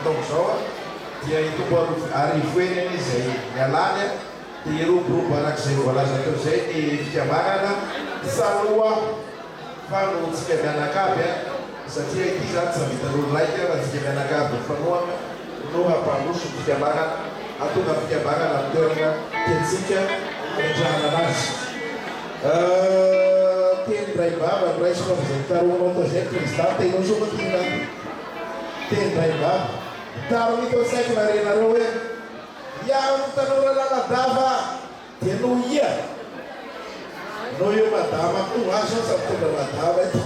taontaona zao dia itombo arivoenany izay mialany dia iroborobo arak'izay voalaza teo zay ny fikambanana saloa fanotsika mianakaby satria ity zany tsy vitan'olo raika raha tsika mianakaby fanoana no hampandroso fikambanana atonga fikambanana amin'ny toerana tiantsika entrahana anazy teny Braibaba ray somary izay taroanao tao zay présidente inao so matina teny Braibaba tarony tao saiko narenareo hoe iaho no tanora laladava dia no ia no io madama ko aso sa tena madama ito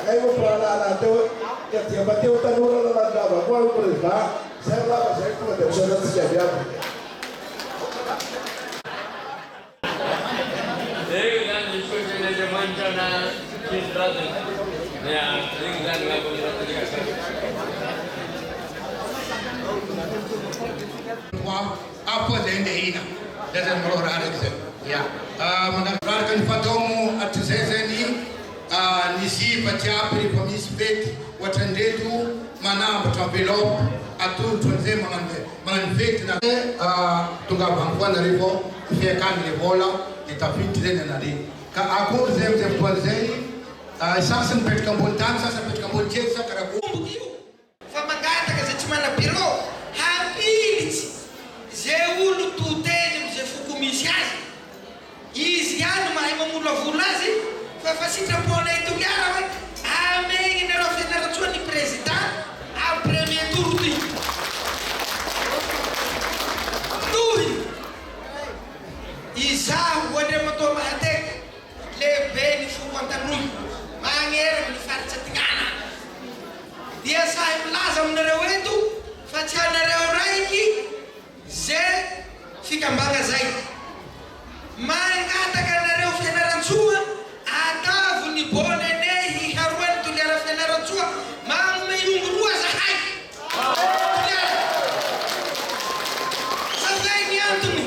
agay mo pralala teo dia bateu tanora laladava ko ang presidente saya lava saya ko mateo sa natsiyabiabo apa dende ina dan melorot itu ya mengenalkan padamu atau seseni nisi baca beri pemisbet watandetu mana bertabelop atau tunze mengenvet na tungga bangkuan dari bo fiakan di bola ditapit dene nadi ka aku zem puazei sasen pet kampuntan sasen pet kampun cek sakaraku famangata ka sa na biro habilit zeulu tutene ze fukumisiazi izy ano mahay mamula volazy fa sitrapona ito yara we amegny nareo fenaratsua ny president a premier tour ty toy izaho ohatra matoa mahateky lehibe ny foko antanoy magneriny ny faritsa tingana dia sahy milaza aminareo eto fa tsy anareo raiky ze fikambagna zay mangataka anareo fianarantsua atavo ny bonene hiharoany toliara fianarantsua magnome iongoroa zahay zay ny antony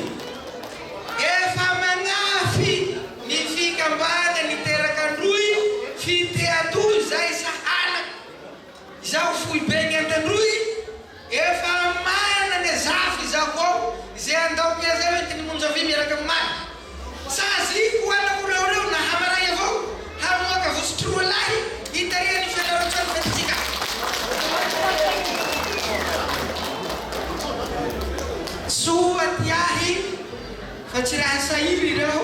efa magnafy ny fikambagna ny terakandroy fiteatoy zay sahana zao foibe ny antandroy efa mana ny zafy zao koa zay andao kia zay hoe tiny monjo avy miaraka amimany saziko anako reoreo na hamaray avao hamoaka vosotroa lahy hitaria ny fianarantsony fetitsika soa tiahy fa tsy raha sahiry reo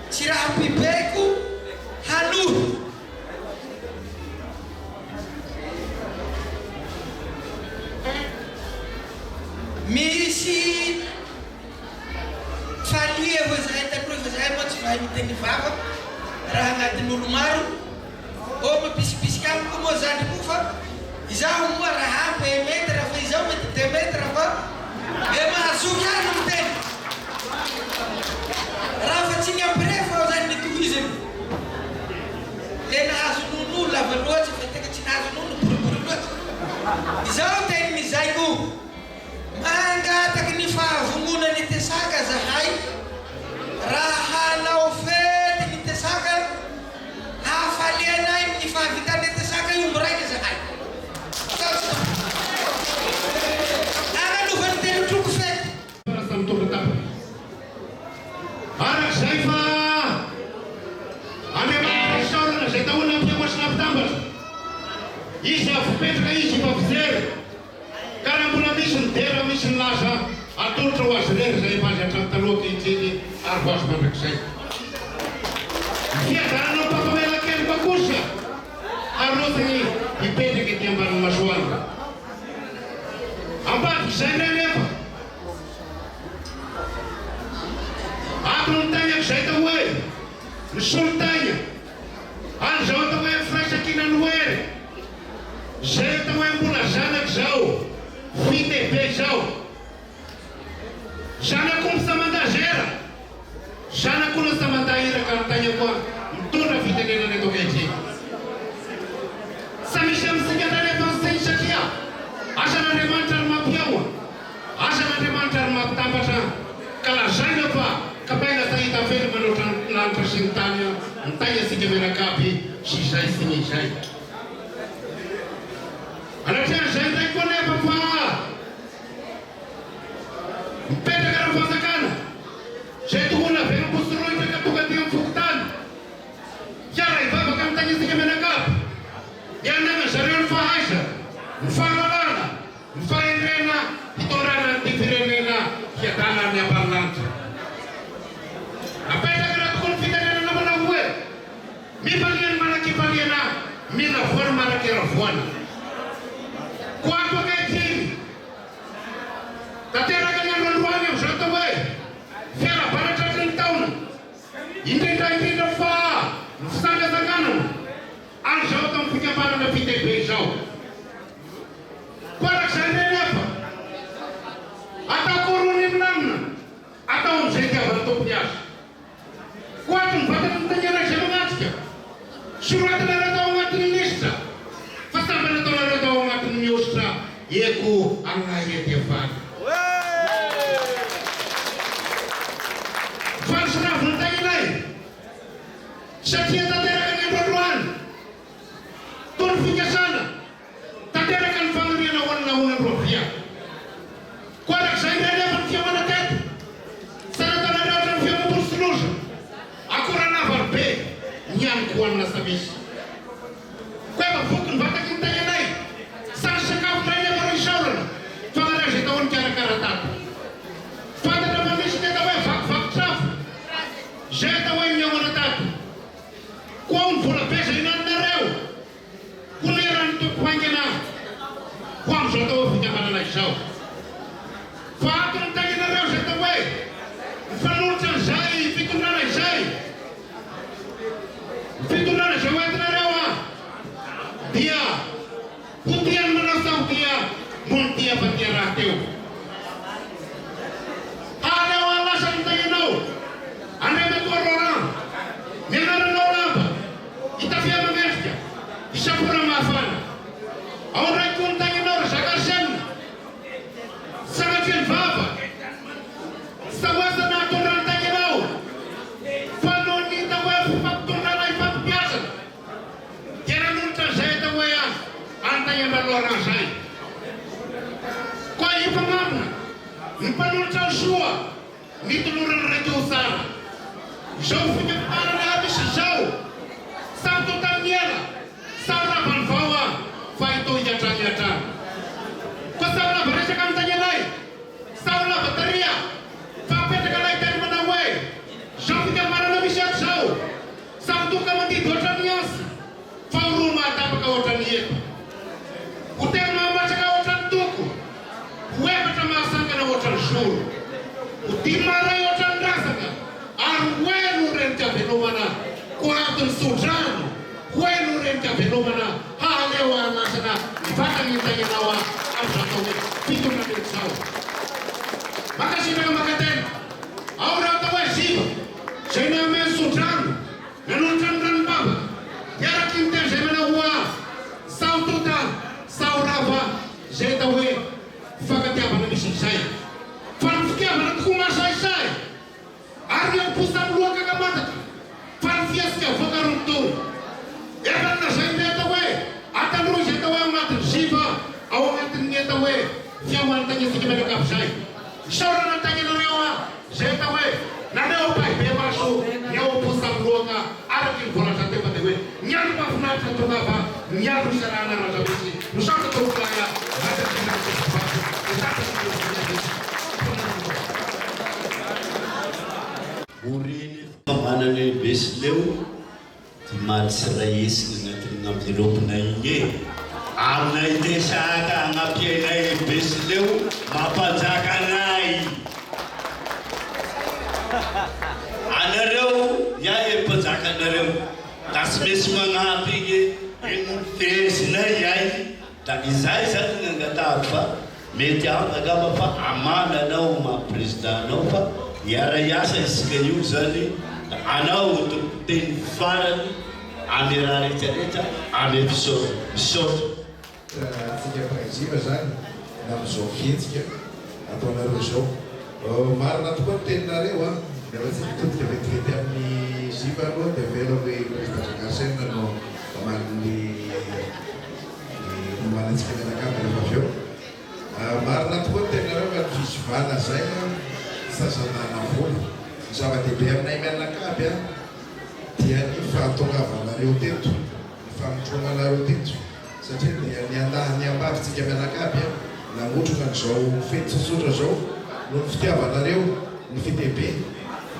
tsy raha pibeko hanohy misy falia vo zahay takoro fa zahay moa tsy mahay miteny vava raha agnatin'olo maro ô mapisipisiky amiko moa zany ko fa izaho moa raha ampy metra fa izaho mety 2 metra fa mahazoky any miteny raha fa tsy ny ampirefo ao zany nitohizany le nahazo nono lava loatsy fa teka tsy nahazo nono boribory loatsy izaho teniny zay ko mangataky ny fahavongona ny tesaka zahay raha hanao fety ny tesaka hafalianay ny fahavitany tesaka iombo raiky zahay agnanovany telotroko fety arak'izay fa andriamanitra zay tahoana ampiamasina mpitambatra izy afipetraka izy mafijery karaha mbola misy ny dera misy ny laza atolotra ho azy rery zay mazy hatramy taloha kehitriny ary ho azy mandrakizay fiadaranao mpafamela kely kokosa ary rotiny hipetraky ety ambany masoandro ambadiky zay ndray nefa akony ny tagnako zay tao hoe ny solotagna any zao atao hoe firaisankina ny hoery zay atao hoe mbola zanaky zao fitebe zao zanako ny samandazera zanako ny samandahiraka ny tagna koa mitondra fitenenana eto kehitriny sa misy amitsika rehefa nysay satria asan'andriamanitra ary mampiaoa asan'andriamanitra ary mampitambatra ka lazaina fa kapaina tahita fely manoatra lanitra sy ny tany ny tagna asika miarakaby sy zay sy ny zay Anatia zay ndraiky koa nefa fa mipetraka raha fanjakana zay tohona avena posoroy ndraiky tonga ty amin'ny fokotany kiara ivavaka amin'ny tagnisika menakapa ianana zareo ny fahaiza ny fahalalana ny fahendrena hitondrana ty firenena hiadana ny ambalanitra apetraka raha tokony fitenenana manao hoe mivaliana manakivaliana mila voana manakera voana quanto che tatera ganyan randuan yang satu way fiara para tatrin tauna inda fa sanga sangano ang jauh tong punya para na pite beijau para sande apa atau kurunin namna atau sejak bentuk punya quanto badan tanya na siya mengaska surat na tahu ngatin lista pasal na tahu ngatin nyusra yeku ang ayat yafan fan sudah bertanya lain setia tatera kan yang berduaan tun punya sana tatera kan pangrian awan rupiah kuarak saya ada bertia mana tet sana tanah ada bertia mubur seluruh aku rana barbe nyang kuan nasabis kue bukun batak kita yang lain sang sekau tanya baru insyaallah pangaran si tahun cara tatu pada dalam misi kita tahu fak traf saya tahu yang mana tatu kuam pula pesa inan dareu kuneran tu panjana kuam sudah tahu punya mana lagi saw fakun tanya dareu saya tahu fanulcan saya fitunana saya dareu dia putian menasau dia muntia batia rateu ada alasan tanya nau anda betul orang menara nau lapa kita via mengerja bisa pura maafan orang pun tanya nau sakar sen sangat jelfava sawasa na turan tanya nau panon kita wafu fakturan ay biasa kira nunca saya tahu ya antanya orang saya kau ibu mana empanulcan sua nituluran rejo sana jauh punya para habis jauh satu taniela sana panfawa faito yata kau sana berasa kan tanya lain sana bateria pape tegalai dari mana way jauh punya para habis jauh satu kamati dotan yas fau rumah tak kawasan iya udah mama kawasan tuku gue macam masang kena wajan sur utimara wajan rasaka arwe nurenta fenomena kuatun sudrano gue nurenta fenomena halewa nasana ibadah mintanya nawa absatowe itu nanti tahu makasih dengan makaten aura tahu sih saya namanya sudrano menunjukkan dan baba jarak inter saya menawa saututan saurava saya tahu fakat yang mana bisa saya fanfikia mana kuma saya arya pusat luar kagamata fanfiasnya fakaruntur ya karena saya tahu akan terus saya tahu mata siapa awak ternyata tahu yang tanya sih mereka kap saya saudara tanya narewa saya tahu nada apa bebas nyawa pusat luar ka arya bola sate pada gue nyari pafna satu apa nyari sarana rasa bisi nusantara terus ya ada Urin kemana nih besleu timal serais dengan ngapirop nainge anai desa ka ngapirai besleu mapajakanai anareu ya pajakanareu tasmes mangapige tes na yai tak izai sat ngata apa metia agama pa amana na uma presida no pa yara yasa iskayu zali anau tu tin faran amirari cerita amir short sejak prinsip zany na mizofitsika ataonareo zao marina tokoa ny teninareo dia tsy mitodika vetivety amin'ny ziva aloha dia avela hoe président Gasen no magn'ny manitsika mianakavy rehefa avy eo. Marina tokoa tena reo ka fisivana zay sasana vola. Zava-dehibe aminay mianakavy dia ny fahatongavanareo teto, ny famotroanareo teto. Satria dia ny andahany ambavitsika mianakavy namotroka an'izao fety tsotsotra zao no ny fitiavanareo ny fitebe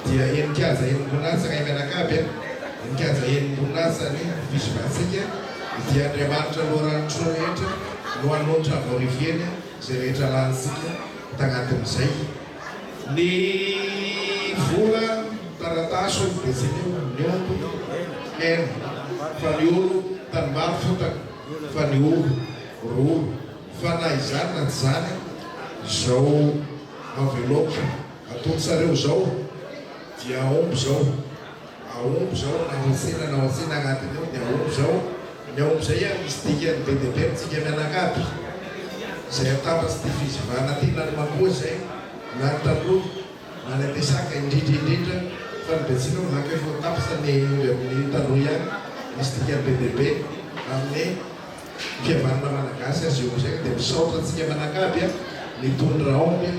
dia enikaza enim-boninahitra ngay mianakavy enikaza enim-boninahitra ny fisivansika dia Andriamanitra loharanitro rehetra no anotra avoriviany zay rehetra lansika tagnatin'izay ny vola taratasy desinio nyombo eno fa ny olo tanymaro fotaka fa ny olo rolo fa na izany na tsy zany zao envelope atolotsareo zao dia aomby zao aomby zao na hoasina agnatiny eo dia aomby zao ny aomby zay misy dikany be dia be mitsika mianakavy zay atapatsy ty fizivana ty na ny makoa zay na ny taloha na ny antesaka indrindra fa ny betsina zaka efa tapasa ny amin'ny taloha ihany misy dikany be dia be amin'ny fihavanana malagasy azy io zay dia misaotra antsika mianakavy nitondra aomby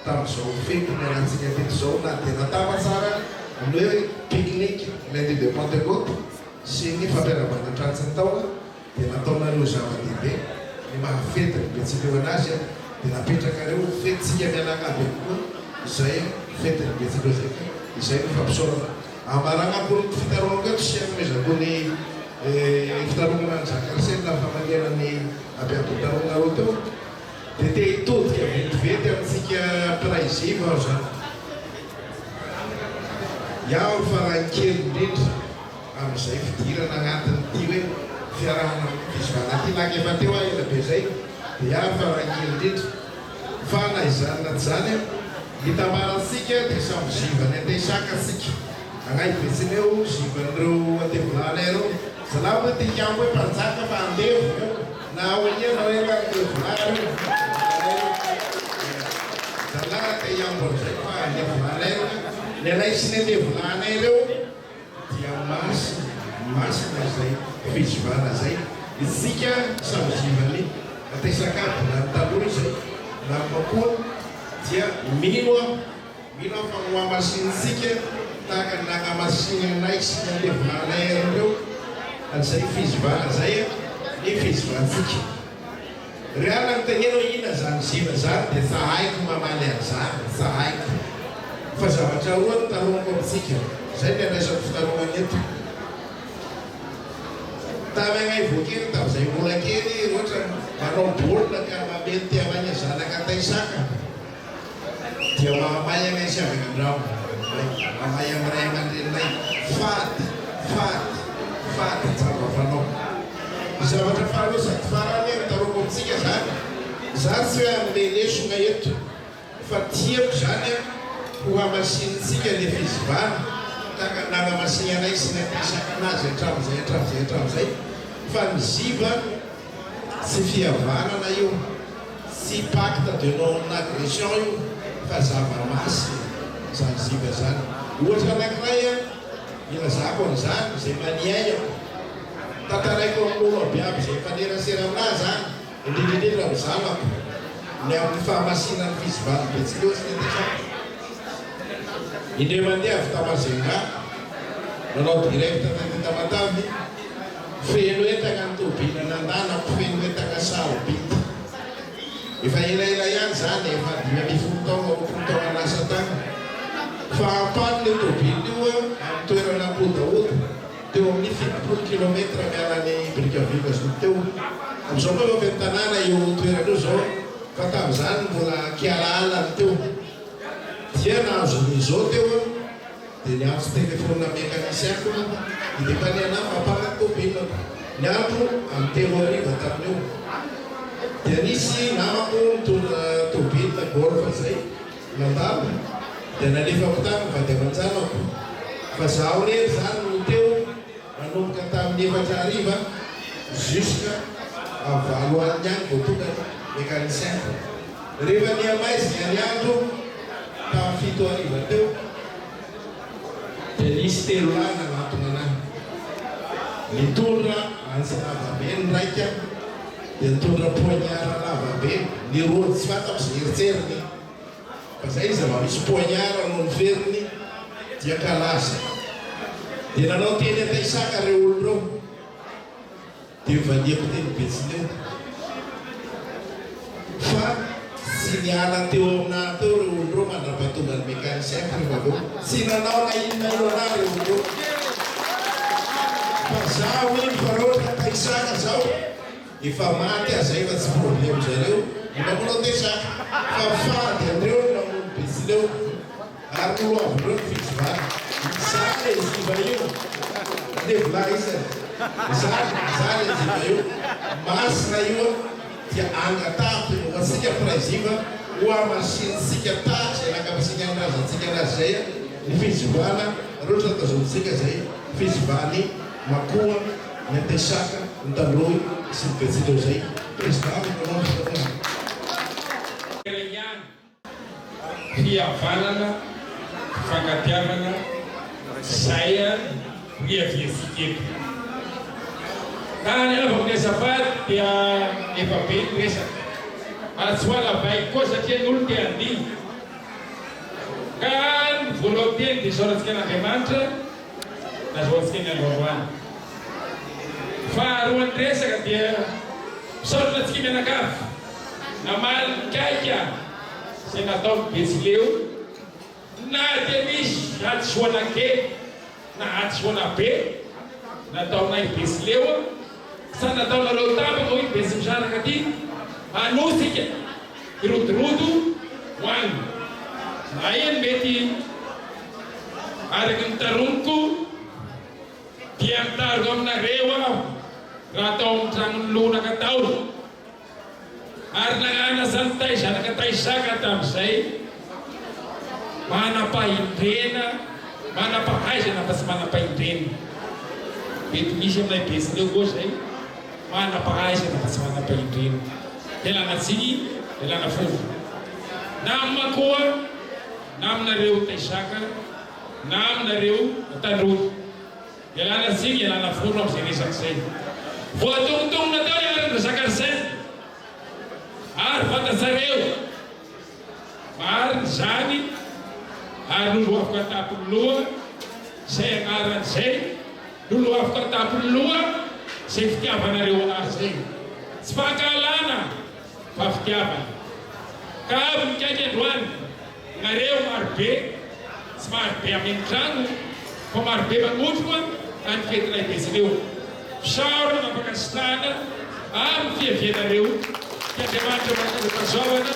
tamin'izao fety miarantsika teto zao na dia natapa tsara ny hoe pique-nique lundi de Pentecôte sy ny fampiarabana tratsy ny taona dia nataonareo zava-dehibe ny mahafety ny betsileo anazy dia napetrakareo fetytsika mianakavy koa izay fety ny betsileo zay izay ny fampisaorana amaragnapo ny fitaroana eto sy amezako ny fitaronana ny zakarsena fa manera ny abiampitaronareo teo dia te hitodika vetivety amintsika praiziva ao zany iaho farankely indrindra amin'izay fidirana agnatin'ity hoe fiarahana fisivana ty laky efa teo ela be zay dia iaho farankely indrindra fa na izany na tsy zany hitamaratsika dia samy zivany antesaka tsika agnay betsineo zivan'ireo antevolanareo zalavo hoe tikambo hoe mpanjaka fa andevo na oiena hoe andevolary zalaka iambo zay fa andevolanareo ny anay sy ny andevolanay reo dia masina zay fizivana zay isika samy zivany antesakavy na taloha zay na makoa dia mino famoa masinitsika tahaka nagnamasiny anay sy ny andevolanay reo an'izay fizivana zay ny fizivantsika reala nyteneno ina zany ziva zany dia sa haiko mamaly an'izany sa haiko fa zavatra roa ny taronako amintsika zay ny anaisako fitaronany eto tamagnay voakely tam'izay mbola kely ohatra manao bolina ka mamety tiavany zanaka taisaka dia mahamay agnay sy avy andramo mahamay amiray aman-drenay faty tsara fanao zavatra faroa sady farany ny taronako amintsika zany za tsy hoe amle lesona eto fa tiako zany ho amasinitsika ny fizivana taka nagamasiny anay sy ny ampiasaka anazy hatramizay fa ny ziva tsy fihavanana io tsy pacte de non agression io fa zava-masy zany ziva zany ohatra anankiray ilazako an'izany zay maniaiko tantaraiko amin'olo abiaby zay fanerasera aminazy zany indrindrindrindra mizanako ny amin'ny fahamasina ny fizivana betsileo sy ny antesaka indre mandeha avy tamazenga nanao direct tamatavy feno entana ny tobina nandanako feno entana sarobity efa elaela ihany zany efa 20 taona lasa tany fa ampany le tobina io amin'ny toerana podaoda teo amin'ny 70 kilometra miarany Brickaville zo teo am'izao koa efa tanàna io toerana io zao fa tam'izany mbola kialalany teo dia nahazo nizao teo dia niantso telefôna mécaniciako idepaniana fampaka tobina ny andro amin'ny 3 ariva tamin'io dia nisy namako mitondra tobina golfa zay nandalo dia nalefako tany vady aman-janako fa zaho rery zany no teo nanomboka tamin'ny 4 ariva jusqu'à valo aliny any vao tonga mécanicien rehefa niamaizy ny andro tamin'ny 7 ariva teo dia nisy telo lana anatona anahy mitondra ansinavabeny raika dia mitondra poignard lava be ny rony tsy fantako zay eritseriny fa zay izy raha misy poignard no niveriny dia kalaza dia nanao teny ataisaka reo olo reo dia valiako teny betsileo fa sy niala teo aminahy teo reo olo reo mandrapatonga ny mécanicien rehefa aveo sy nanao na inona ilo ana reo olo reo fa zaho iny fa reo ataisaka zao efa maty aza efa tsy problème zareo namanao tesaka fa fady andreo namono betsileo ary olo avinreo ny fitsivana zany eziva io le vola izany zany eziva io masina io dia angatahako ho atsika praziva ho amasinitsika tatsy anakapasika anrazantsika anazy zay ny fizivana rehetra tazontsika zay fizivany makoa ny antesaka ny talohy sy ny betsileo zay président nanao fitaovana fihavanana fifangatiavana zay riaviasikeko raha nalaovako ny azafady dia efa be ny resaka ary tsy hoala baiko koa satria ny olo tia andihy ka ny voalohany teny dia saorantsika an'Andriamanitra nazahoantsika ny androandroany faharoan'ny resaka dia misaotra antsika mianakavy namaly mikaika zay nataony betsileo na dia misy hadisoana kely na hadisoana be nataonay betsileo sa nataonareo tapaka hoe betsy misaraka aty anosika irodorodo hoany na eny mety araky nitaronoko dia mitaroko aminareo aho raha atao amin'ny tranony lonaka tao ary nagnana zany tay zanaka taisaka tamin'izay manapahindrena manampahaizana fa tsy manapahindrena mety misy aminay betsileo koa zay manampahaizana fa tsy manapahindrena elana tsiny elana folo na amakoa na aminareo taisaka na aminareo tandroto elana tsiny elana folo am'izay resaky zay voatongotongo natao iarana zakarzay ary fantatsareo mariny zany ary lolo afaka tapony loha zay agnaran'izay lolo afaka tapony loha zay fitiavanareo anazy zay tsy fankalana fa fitiavana ka avy mikaiky androany nareo marobe tsy marobe amin'ny trano fa marobe magnotroka any fetinay betsileo fisaora mampakasitana amin'ny fiavianareo Andriamanitra manakazavana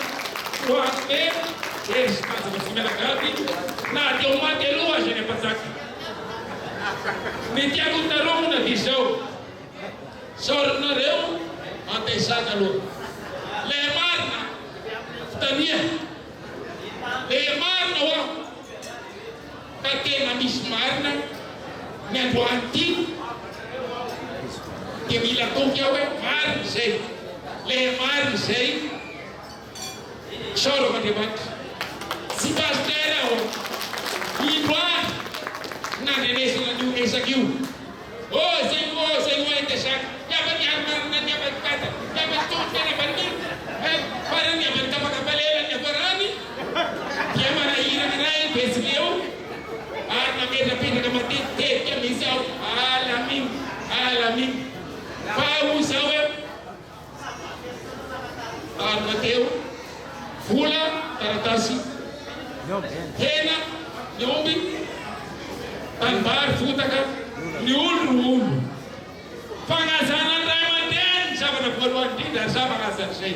ho anome erizikazana sy mianakavy na dia ho maty aloha zany ampatsaka mety ako taromona dia zao saoranareo antaisaka aloha le marina fitania le marina ho aho ka tena misy marina ny androany ty dia mila toky aho hoe marina zay le marina zay saorako Andriamanitra tsy pasteur aho indroany nandenesana an'io resaka io zay ho antesaka niavany marina niavany kata niavany tompy niavany fara niavany kapakapalela niavarany dia manahirana anay betsileo ary nametrapetraka matetika misy aho alaminy fa ho zao hoe ary mateo vola taratasy hena ny omby tanimbary fotaka ny olo fagnazana ny ray aman-dreny zavatra voalohany indrindra ary za magnazana zay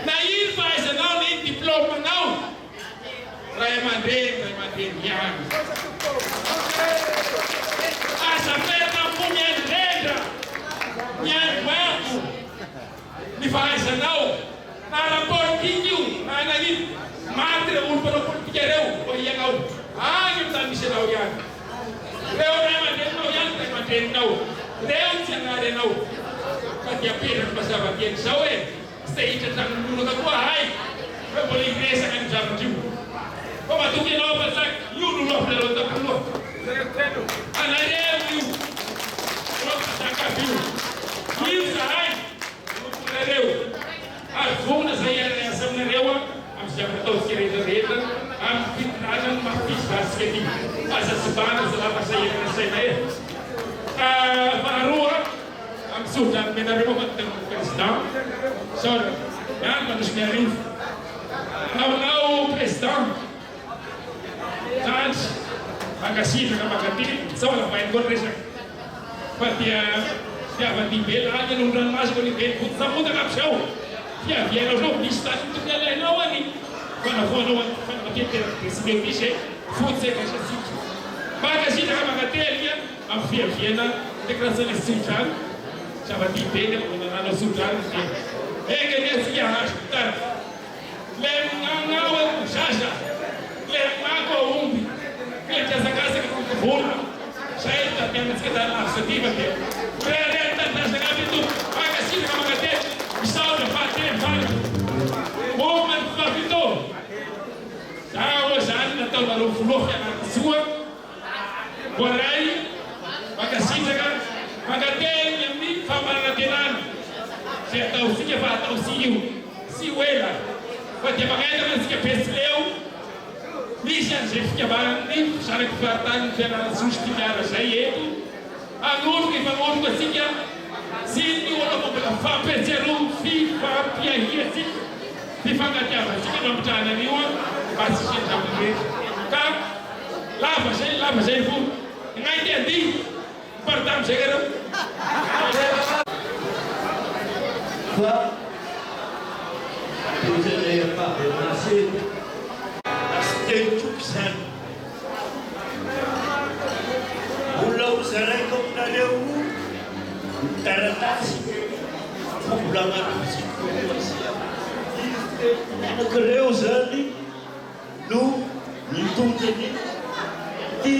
na ino fahaizanao na ino diplômanao ray aman-dreny ihany azafena po miandrendra miandroako ny fahaizanao na ara-politika io na nanino maty reo olo mpanao politika reo fa ianao any am'tany misy anao ihany reo ray aman-dreninao ihany ray aman-dreninao reo tsy anary anao fa dia apetraky mazava-kely zao hoe zay hitra tranononaka koa hay hoe mbola iresaka ny zavatra io fa matoky anao ampatsaka io noloafnareo tapoloha anareo io ro ampatsaka aby io zahay siapa tahu sekiranya amfitranan mafis basket ini masa sebanyak selama saya baru sudah menerima presiden sorry yang manusia rif now presiden dan makasih dengan makati soal main kongres patia siapa di bela aja nundan masuk di bel put samu tak show ya dia lo lista itu dia lain lawan ni kana kita presiden bisa food saya kasih situ makasih dengan makati dia amfia fiena declaração de Sultan, estava de pena, quando era no Sultan, que nesse arrastar, lembra Jaja, lembra o Umbi, que essa casa que foi boa, sai da pena que dá a sativa que, prenda da chegada paga assim na magate, está no bater, vai, momento da vitória, já o Jaja na tal da flor na sua, por aí makasih kan magaten yang ni famaratenan saya tahu sih apa tahu si wela pada bagaimana dengan si pesleu bisa saya barang ni syarat kekuatan federal sustinar saya itu anggur que vamos com assim que sini orang mau fa peseru FIFA pia hiasi FIFA kata apa sih kalau bercanda ni orang pasti saya tahu ni kan lava saya pun ngai dia di Pertama segera. Pak, Presiden Pak Nasir, Astentuksan, Pulau Serekop Nadewu, Teratasi, Pulangan Musik Indonesia, Negara Zali, Lu, Nitung Jadi, di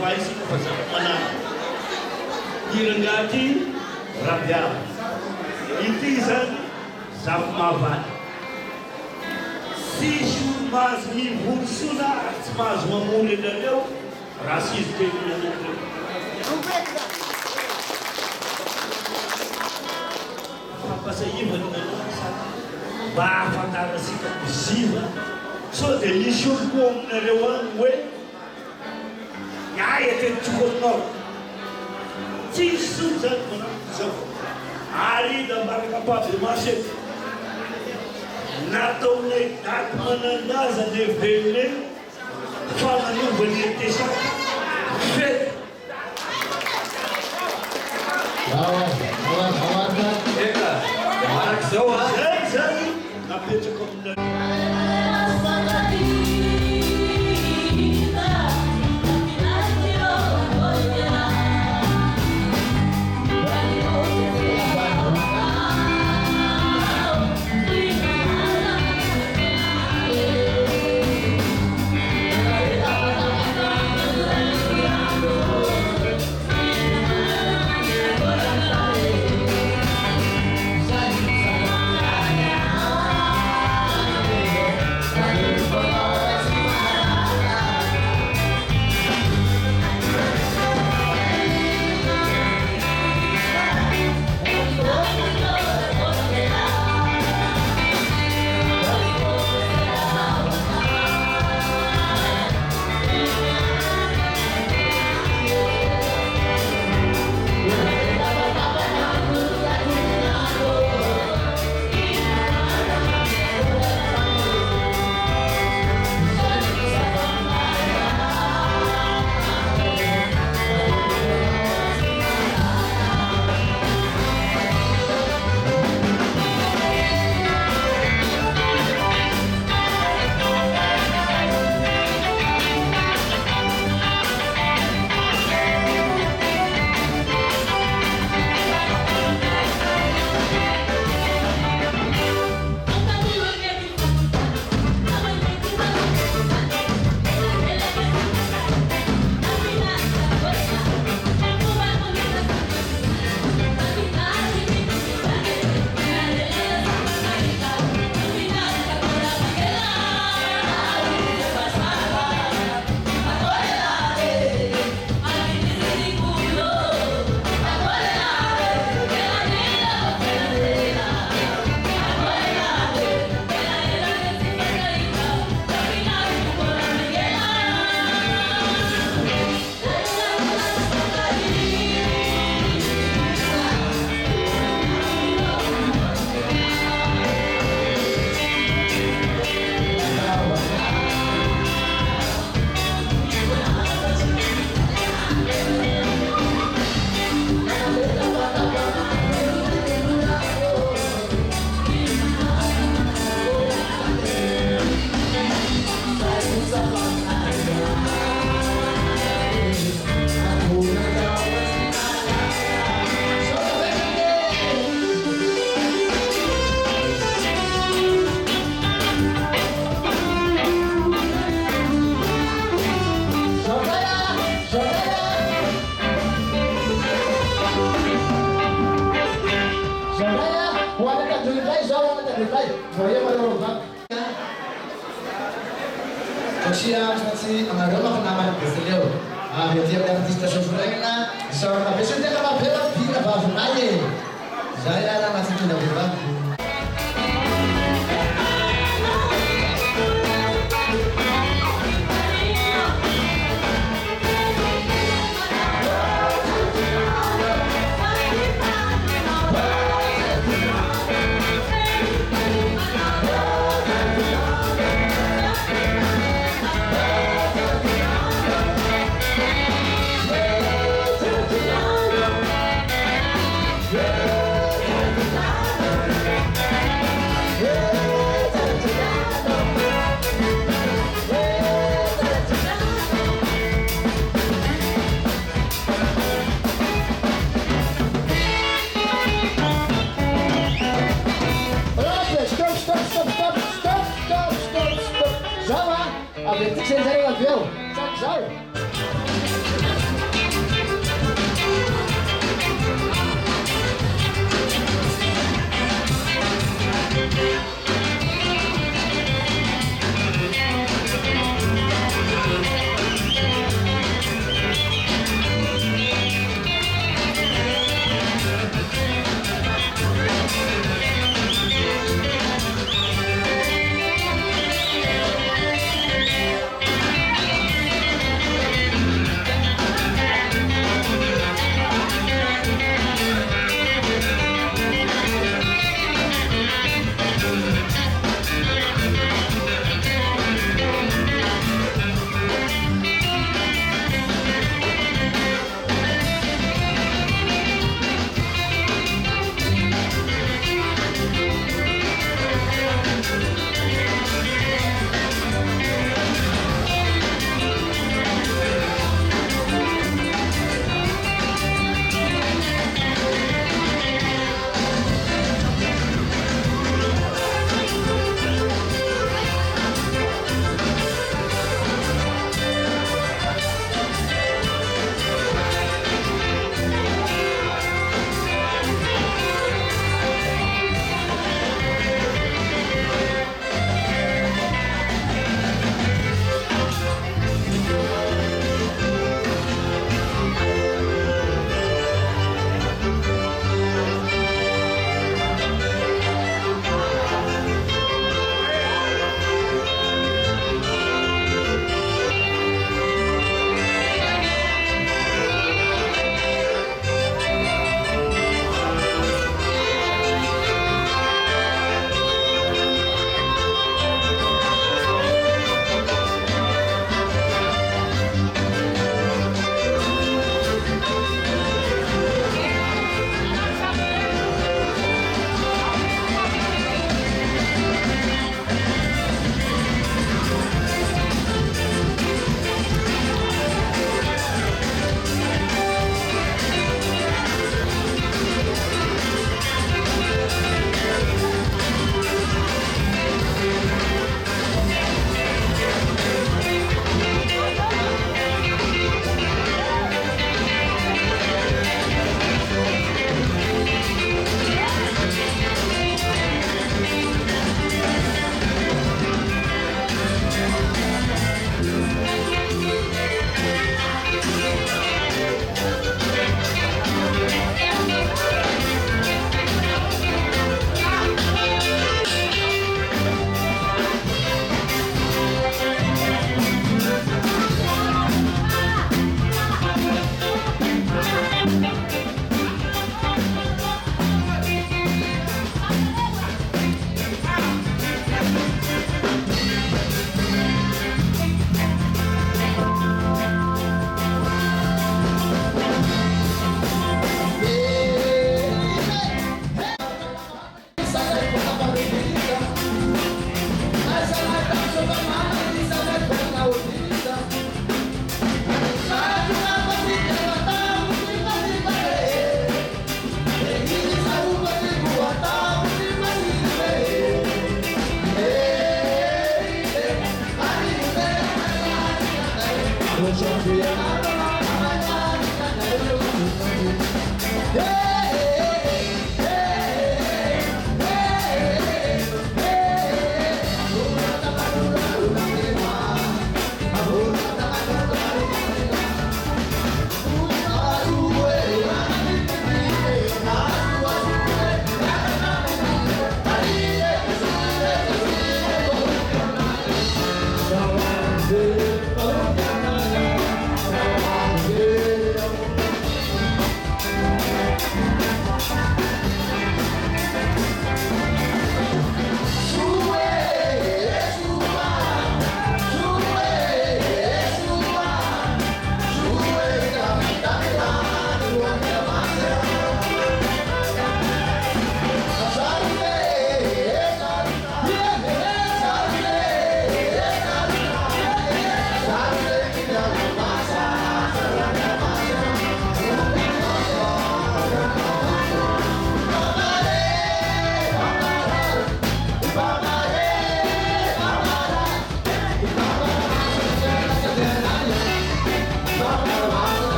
Waisi Pasar Mana. Direngati Rabiam Intisan Sammavan Sishu Mazmi Hursuna Asmaz Mamuli Dadeu Rasis Teknologi Apa saya benar Bapak tak sikap bersih So the issue Kung Narewan We Ya itu cukup no Jesus dan menang hari dan mereka pada masih nato naik nak menanda jadi beli fana ni beli tisha fit Awak Eka Marak Jawa saya nak cukup Dai, voglio fare roba. Siap, saksi, anggap nama beliau. Dia artis tersebutnya, seorang besoknya kalau beliau tidak bawa nanya. Saya masih tidak berubah. Sen säger jag att vi har. Tack så.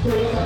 Yeah.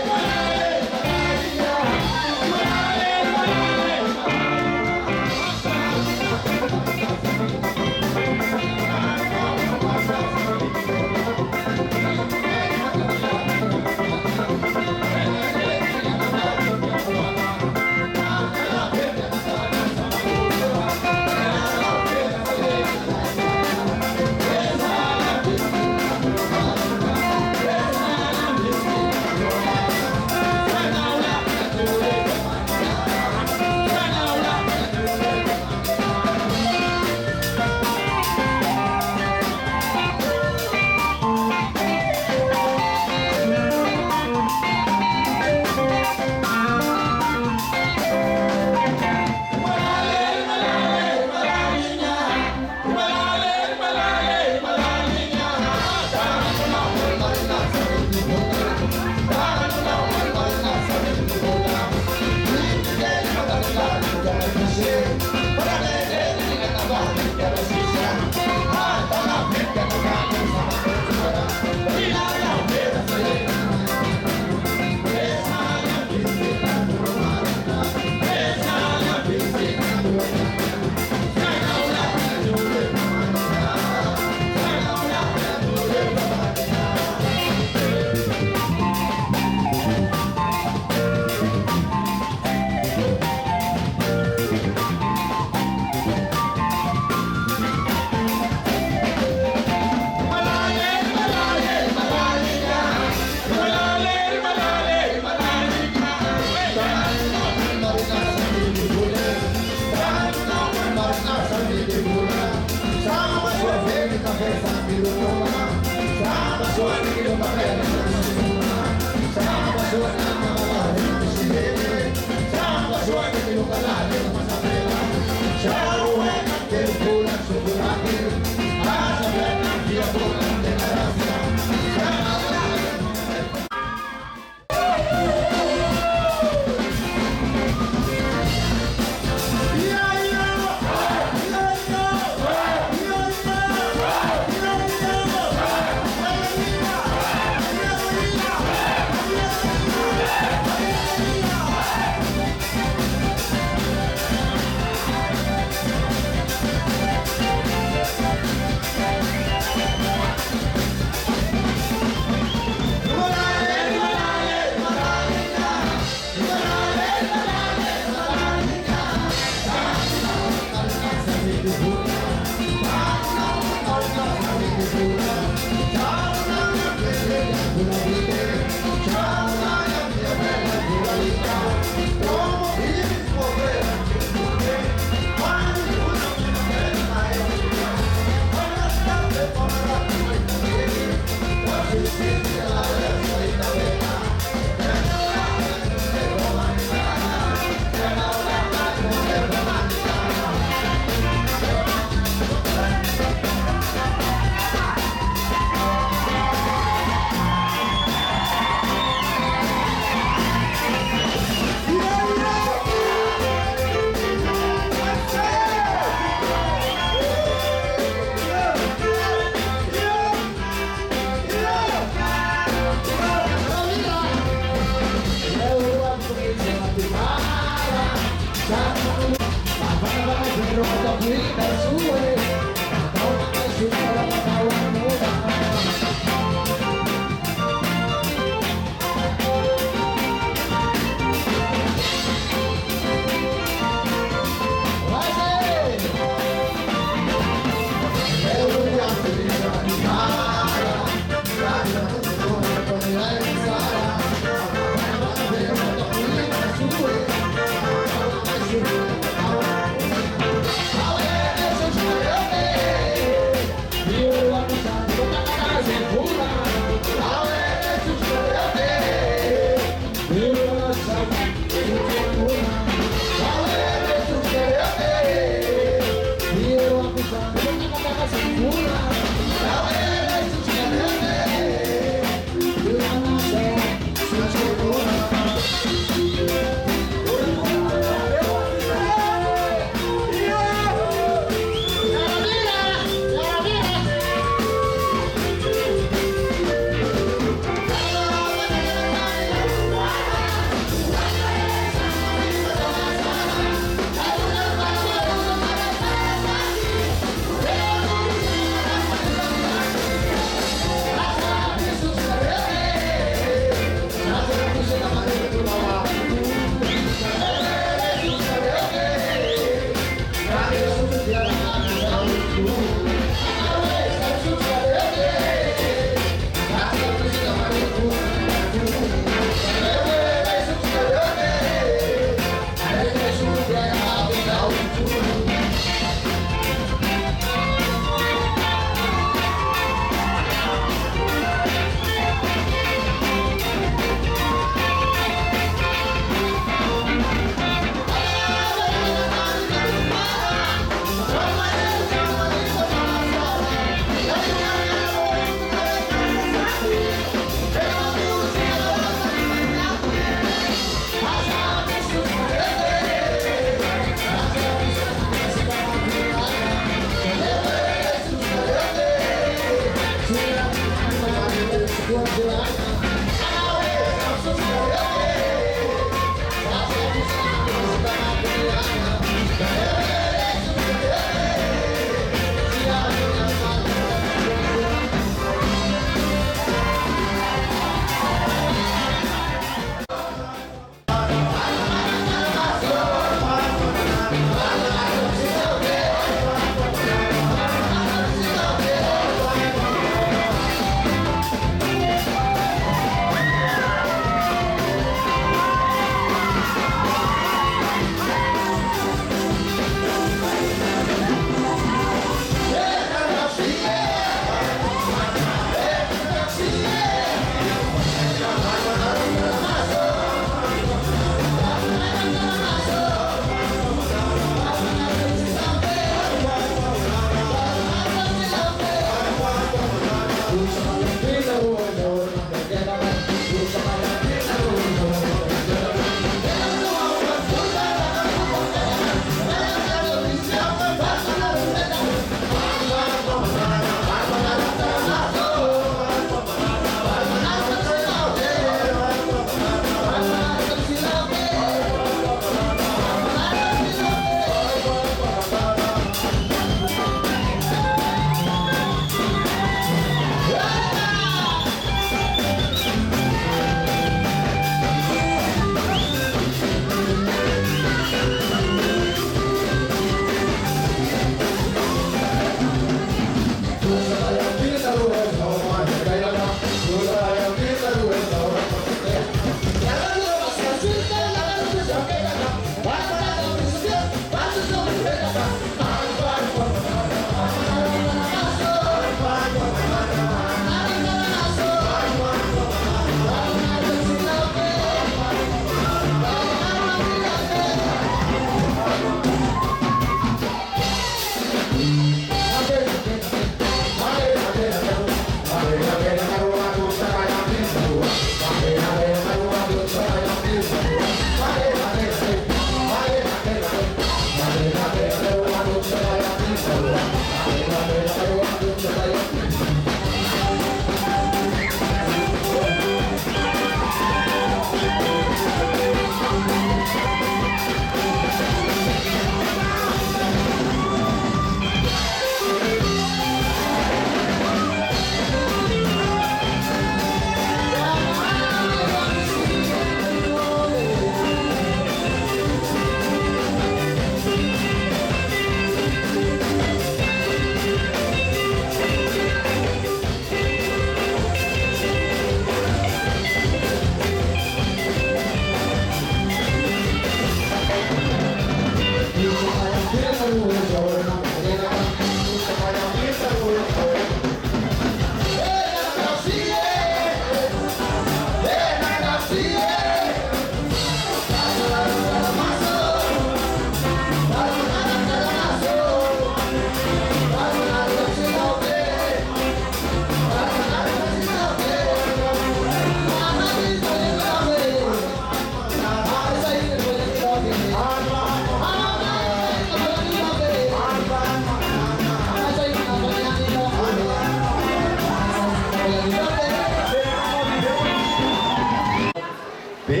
be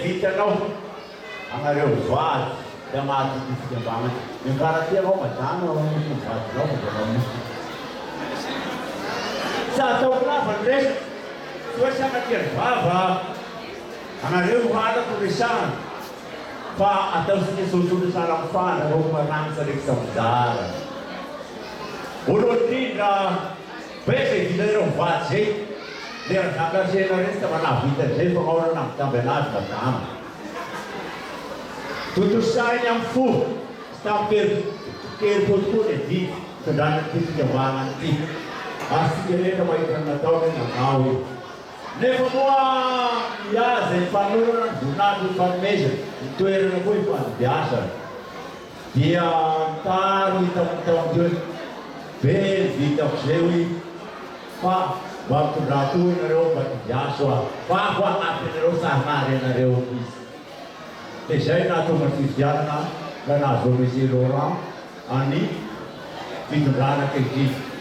vitanao anareo vady dia maty fikambanana mikarahty anao madama misy vadinao fadanao misy sa ataoko lava ny resaka tsy hoe sanakery vava anareo halako resana fa ataosika sosotra sara mifana reo managnitsa reky samizara olo indrindra be zay vitanareo vady zay le razakasena resaka manavita zay fa maorana mitamby anazy madama totosainy amin'ny fo sy taminkery fotokoa le vity tondrana ty fikambanana ty asika rehetra mahita nataony nanao io nefa moa iaza ifanorana zonady ifanomezana nitoerana koa ifanobiasa dia taro hitamitaonteo be vitako zay hoe fa mba mitondra-to inareo mba tibiaso a fa ho anaty anareo sarinary anareo izy dia zay nahatonga ny fividianana ka nahazo monsieur Laurent any fitondrana kehitriny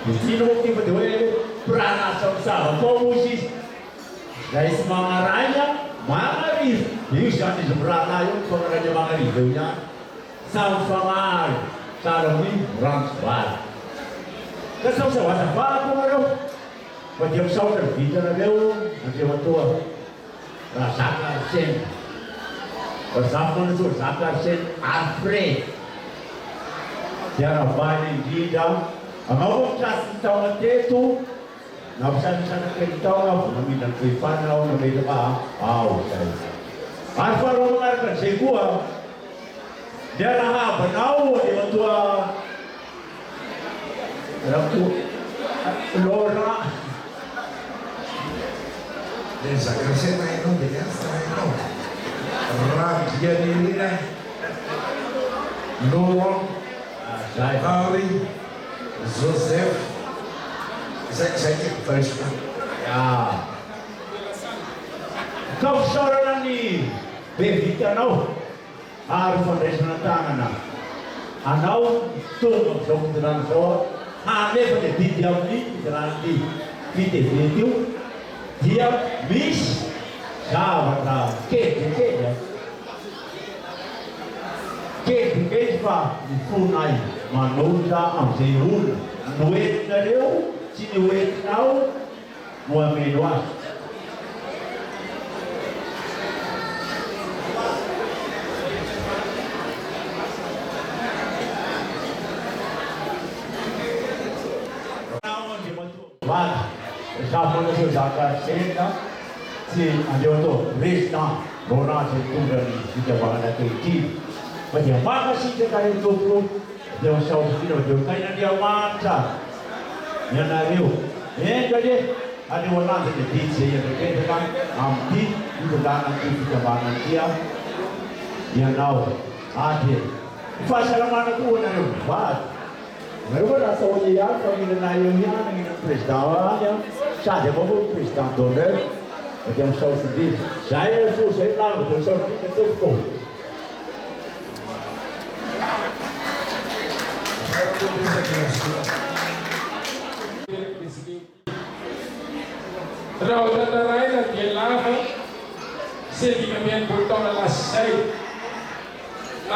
itino moa ty fa dia hoe piranasa misava koa mozy izy zay sy magnaraina magnarivo io zany izy mirana io mifagnaraina magnarivo eo ihany samy fagnary tsara hoe rano sy vary ka sao savasavako nareo fa dia misaotra vitanareo andreo atoa raha zaka arsena zafo manatsoa zaka arsena Alfred dia ravany indrindra anao koa mitrasy ny taona teto na mpisanakely taona namindra ny fehifanao namety fa ao zay ary faharoa magnaraka an'izay koa dia rahabanao dia atoa Laurent le zakasena hainao dia miasa hainao Ragianirina Laurent Henri Joseph zay ty vaisiko ka fisaorana ny be vitanao ary fandraisana tagnana anao tonga am'izao fidirana zao hanefa le didy amin'ny fidirana ty fitevety io dia misy zavatra kelikely kelikely fa mifonay manonja am'izay olona noentinareo tsy nioentinao no ameno azy vady zafo manaseo zaka arsena sy andeo atao président Laurent zay tonga ny fikambanana kehitriny fa dia makasitraka ny tompoko dia misaotrikina fa dia kain'Andriamanitra ny anareo endrany aneo ananjy le didy zay andraketaka amin'ity fitondràna ty fikambanana tya ianao ady fahasalamana koa anareo vady anareo koa raha sahoana ihany fa mihinana eo ihany mihinana président any sady avao koa président d'honneur fa dia misaotrindrindra zay fo zay lava dia misaotrindrindra tompoko raha o tantaraina dia lava sy dimamiambolo taona lasay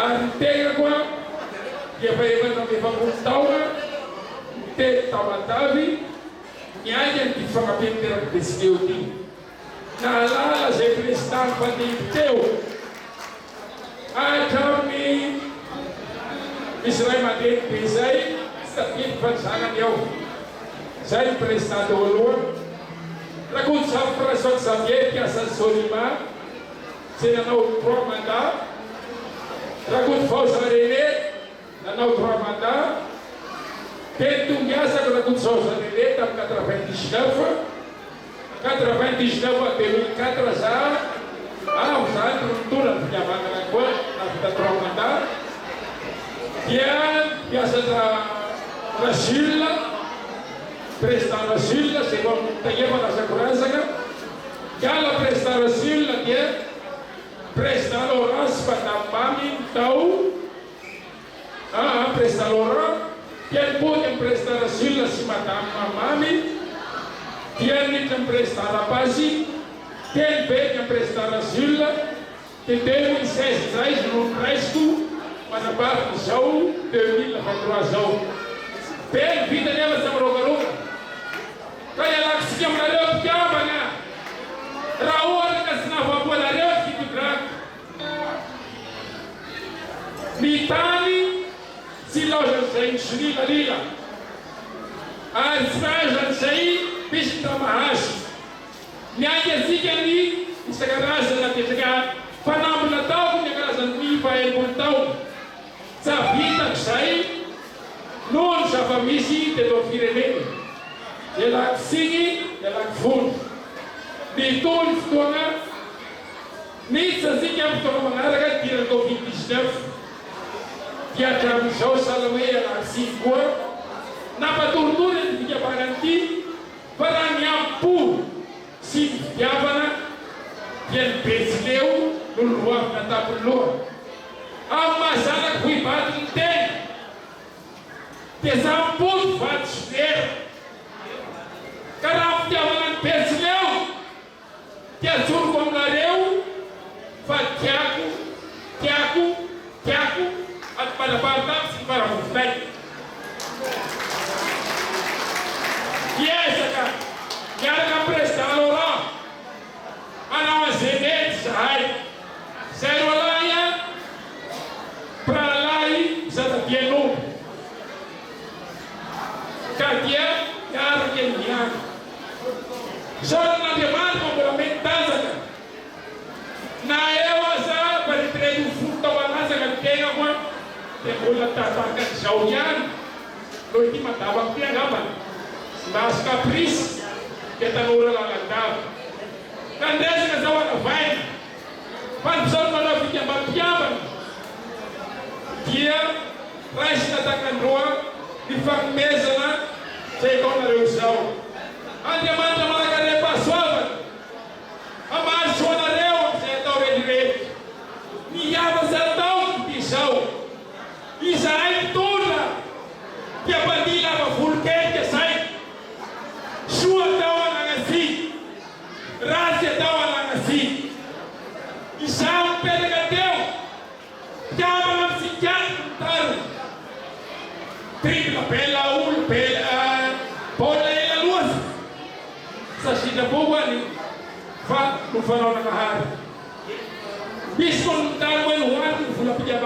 ary ny tegna koa dia fa efapolo taona mitety tamatavy niaika ny fanampianiterako desideo ty nahalala zay président mpandiky teo hatramin'ny misy ray aman-dreny be zay sy tadiny fanzagnany ao zay ny président teo aloha rakoto samy François Xavier piasa Solima zay nanao 3 mandat rakoto Fauza René nanao 3 mandat teny tongiasako rakoto Fauza René tamin'ny 99 à 2004 za zany mitondra ny finiavana koa navita 3 mandat dia piasa Rachille président Rachille zay vao tagneva nazakorazaka kala président Rachille dia président Laurent sy madame Mamy tao président Laurent tianipody amin'ny président Rachille sy madame Mamy dia niditra amin'ny président Rapazy Tem bem prestar asilo, que tem 6 reais no resto, para a parte de João, 2023 João. Bem, vida dela está rogaruna. Kaya lá que se chama na rua, que amanhã. Raul, que se não vai pôr na rua, que te traga. Mitani, se loja sem Sri Lila. A esfera sem bicho da Mahashi. Nyaja sikani isagarasa na kitaga panam na tao ni garasa ni pa el montao sa vida sai non sa famisi te do firene ela sigi ela fun ni ton stona ni sa sikam to mangara ga tira do 29 dia jam so salwe ela sigor na paturtura de garanti para nyampu si Yavana, yang Besleu, Luluah, Natapur Luah. Amasana Kuibat Inten, Tesamput Fat Sfer, Karaf Yavana Besleu, Tiasur Kongareu, Fat Tiaku, at Palabatam, si para Muflay. Yes, Yara prestalo lá, ana zenet sai, serolaya, pralai zatapienu, katia yara kenya, só na demanda complementar na ewa sa paritrei fruta walasa katenga kwa, tekola tabaka jauyan, loiti matabak piagaman, mas caprice. Kita nura lalangkap. Kan desa kasawa na vain. Pansor mana fikir bagian. Dia rais natakan doa di fak mesa na saya kau nak usau. Anda mana mana kerja paswaban. Amar suara reo saya tahu ready. Ni apa saya tahu pisau. Isaai toda. Dia bandila apa full cake saya. Sua tahu. Rasia tawa na ngasi. Isang pelegateu. Jangan sijan taru. Tripla pela pela bola ela luas. Sa sida boa ni fa no farol na kahari. Biskon taru el huan fula pija